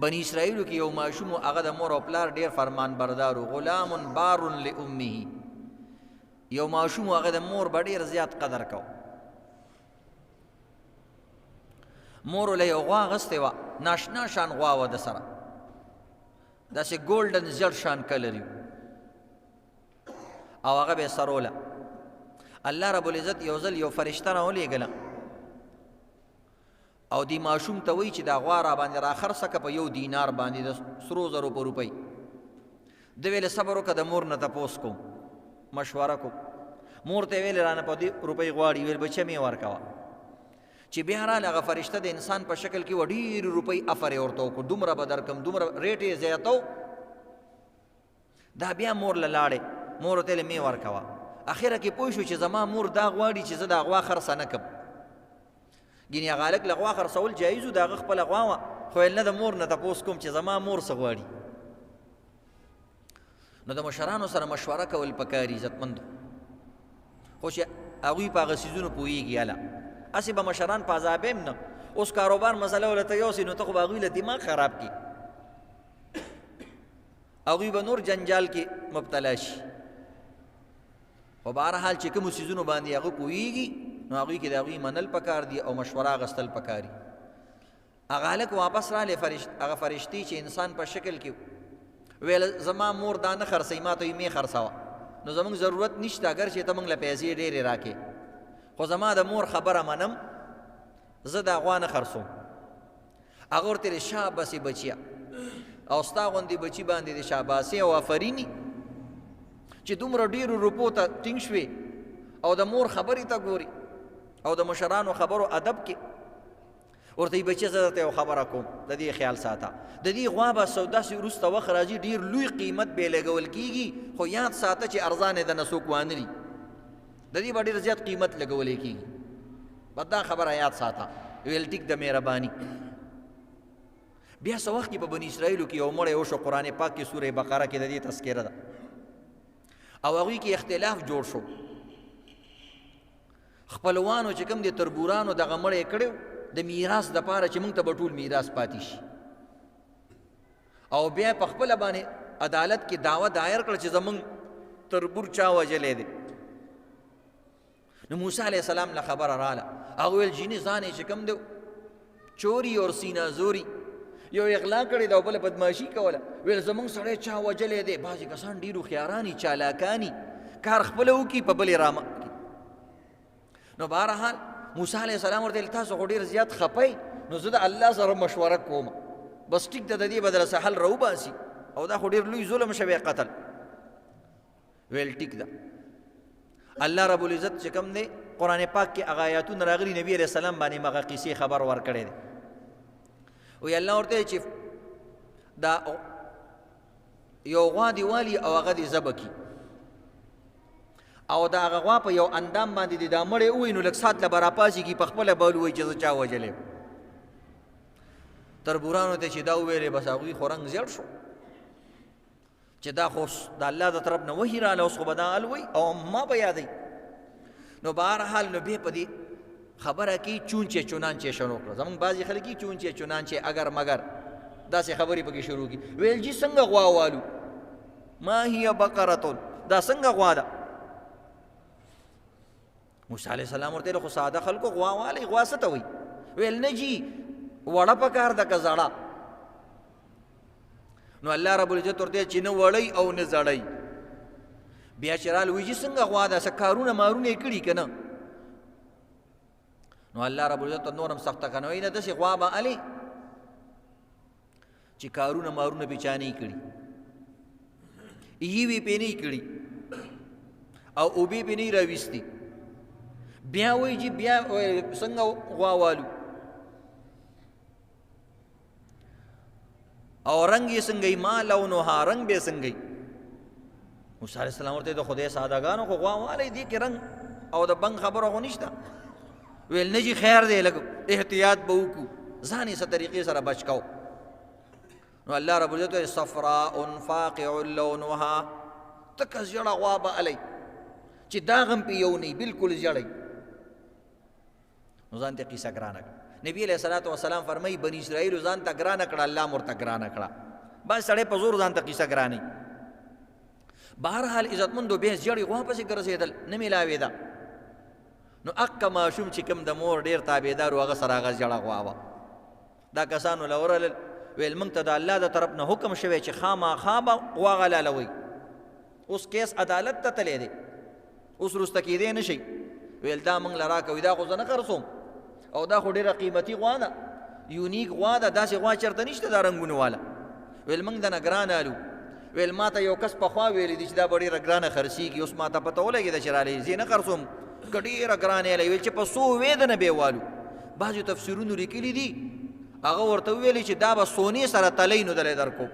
بنی اسرائیلو کې یو ماشوم هغه د مور او پلار ډیر فرمان بردار غلام بار لامه یو ماشوم هغه د مور به ډیر زیات قدر کو مور له یو غوا غستې وه ناشنا شان غوا وه د سره داسې ګولډن زیړ شان کلر او هغه به یې سروله الله رب العزت یو ځل یو فرشته راولېږله او دی ماشوم ته وایي چې دا غوا را باندې را خرڅه که په 1 دینار باندې د سرو زرو په روپۍ ده ویلې صبر وکړه د مور نه تپوس کوم مشوره کوم مور ته یې ویلې رانه په دې روپۍ غواړي ویل بچه مې ورکوه چې بیا راله هغه فرشته د انسان په شکل کې و ډېرې روپۍ افر یې ورته وکړو دومره به درکړم دومره ریټ یې زیاتو دا بیا مور له لاړې مور ورته ویلې مې ورکوه اخره کې پوه شو چې زما مور دا غواړي چې زه دا غوا خرڅه نه کړم ګینې هغه هلک له غوا خرڅول جایز و د هغه خپله غوا وه خو ویل نه د مور نه تپوس کوم چې زما مور څه غواړي نو د مشرانو سره مشوره کول پکار عزتمندو خو چې هغوی په هغه څیزونو پوهېږي هله هسې به مشران په عذاب هم نه اوس کاروبار مسله ولته یوسې نو ته خو به هغوی له دماغ خراب کړي هغوی به نور جنجال کې مبتلا شي خو بهرحال چې کومو څیزونو باندې هغه پوهېږي نو هغوی کې د هغوی منل پکار دي او مشوره اخیستل پکار دي هغه هلک واپس رالی هغه فرشتې چې انسان په شکل کې ویل زما مور دا نه خرڅوي ما ته مې خرڅوه نو زموږ ضرورت نشته اگر چې ته موږ له پیسې ډېرې راکې خو زما د مور خبره منم زه دا غوا نه خرڅوم هغه ورته ویل شابسې بچیه او ستا غوندې بچي باندې د شاباسي او آفریني چې دومره ډېرو روپو ته ټینګ شوې او د مور خبرې ته ګوري او د مشرانو خبرو ادب کې ورته یې بچیه زه درته یو خبره کوم د دې خیال ساته د دې غوا به سوداسې وروسته وخت راځي ډېر لوی قیمت به یې لګول کېږي خو یاد ساته چې ارزان یې دنه څوک وانلي د دې به ډېر زیات قیمت لګولی کېږي بس دا خبره یاد ساته ویل ټیک د مهرباني بیا څه وخت کې په بني اسرائیلو کې یو مړی وشو قرآن پاک کې سوره بقره کې د دې تذکره ده او هغوی کې اختلاف جوړ شو خپلوانو چې کوم د تربورانو دغه مړی کړی د میراث دپاره چې موږ ته به ټول میراث پاتې شي او بیا په خپله باندې عدالت کې دعوه دایر کړه چې زموږ تربور چا وژلی دی نو موسی علیه السلام له خبره راله هغه ویل جیني ځان یې چې کوم دی چوری اور سینا زوری یو اغلا کړی دا او بله بدماشي کوله ویل زموږ سړی چا وژلی دی بعضې کسان ډېر هوښیاراني چالاکاني کار خپله وکړي په بلې رامه نو بهرحال موسی علیه السلام ورته ویل تاسو خو ډېر زیات خفئ نو زه د الله سره مشوره کوم بس ټیک ده د دې به دله حل راوباسي او دا خو ډېر لوی ظلم شوی قتل ویل ټیک ده الله رب العزت چې کوم دی قرآن پاک کې هغه آیاتونه راغلي نبي علیه السلام باندې هغه قیسې خبر ورکړی دی وی الله ورته چې دا یو غوا دی والی او هغه دی ذبح کي او دا هغه غوا په یو اندام باندې دی دا مړی ووایي نو لږ ساعت له به راپاڅېږي په خپله به ووایي چې زه چا وژلی تربورانو ته چې دا وویلې بس هغوی خو رنګ زیړ شو چې دا خو د الله د طرف نه وحي راله اوس خو به دا الوی او ما به یادوي نو بهرحال نو بیا په دې خبره کې چونچې چونانچې شروع کړه زموږ بعضې خلک یې چونچې چونانچې اگر مگر داسې خبرې پکې شروع کړي ویل جي څنګه غوا والو ما هي بقرتون دا څنګه غوا ده موسی علیه السلام ورته خو ساده خلکو غوا والی غوا څه ته وایي ویل نه جي وړه پکار ده که زړه نو الله رب العزت ورته چې نه وړی او نه زړی بیا چې راله وایي چې څنګه غوا ده څه کارونه مارونه یې کړي که نه نو الله رب العزت نورم سخته کنه وایي نه داسې غوا به الې چې کارونه مارونه پې چا نه کړي یوې پې نه کړي او اوبې پې نه راویستي بیا وایي چې بیا څنګه غوا والو او رنگ یې څنګه ما لونها رنگ به څنګه موسی علیه السلام ورته د خدای سادهګانو خو غوا والی دې کې رنگ او د بنګ خبره خو نشته ویل نه جي خیر دی لږ احتیاط به وکړو ځان یې څه طریقې سره بچ کو نو الله رب العزت وایي صفراء فاقع لونها تکه زیړه غوا به الی چې داغ هم پې یو نه بالکل زیړی نو ځان ته قیسه ګرانه نبی علیہ الصلوۃ والسلام فرمایي بنی اسرائیل ځان ته ګرانه کړه الله مرته ګرانه کړه بس سړی په زور ځان ته قصه ګراني بهرحال عزتمندو بیا جړې غوا پسې ګرځېدل نه میلاوېده نو اقه ماشوم چې کوم د مور ډېر تابعدار و هغه سره هغه جړه غوا وه دا کسانو له ورلل ویل موږ ته د الله د طرف نه حکم شوی چې خامخا به غوا غلالوئ اوس کیس عدالت ته تللی دی اوس وروسته کېدی نه شي ویل دا موږ له راکوي دا خو زه نه خرڅوم او دا خو ډېره قیمتي غوا ده یونیک غوا ده داسې غوا چېرته نشته دا رنګونو والا ویل موږ دنه ګرانه الو ویل ما ته یو کس پخوا ویلی دي چې دا به ډېره ګرانه خرڅېږي اوس ما ته پته ولګېده چې رالی زه نه خرڅوم که ډېره ګرانه یې ویل چې په څو وې د نه بې والو بعضې تفسیرونو لیکلي دي هغه ورته وویلې چې دا به سونې سره تلی نو دلی درکو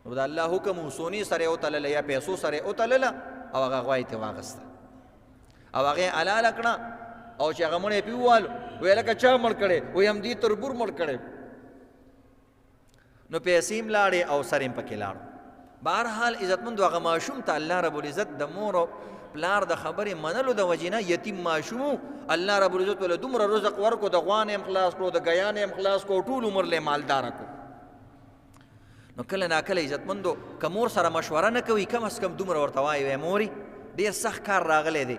نو د الله حکم و سونې سره یې وتلله یا پیسو سره یې وتلله او هغه غوا یې ترې واخېسته او هغه یې حلاله کړه او چې هغه مړی پې ووالو ویې لکه چا مړ کړی وایي همدې تربور مړ کړی نو پیسې هم لاړې او سر یې پکې لاړو بهرحال عزتمندو هغه ماشوم ته الله رب العزت د مور او پلار د خبرې منلو د وجې نه یتیم ماشوم الله رب العزت له دومره رزق ورکو د غوا نه یې خلاص کړو د ګیا نه یې خلاص کړو ټول عمر له مالداره کړو نو کله ناکله عزتمندو که مور سره مشوره نه کوي کم از کم دومره ورته وایي وی مورې ډېر سخت کار راغلی دی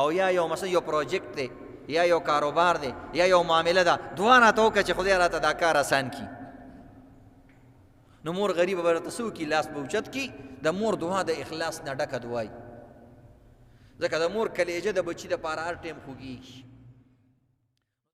او یا یو مثلا یو پروجیکټ دی یا یو کاروبار دی یا یو معامله ده دعا راته وکړه چې خدای راته دا کار آسان کړي نو مور غریبه به راته څه وکړي لاس به اوچت کړي د مور دعا د اخلاص نه ډکه دعا ځکه د مور کلیجه د بچي دپاره هر ټایم خوږېږي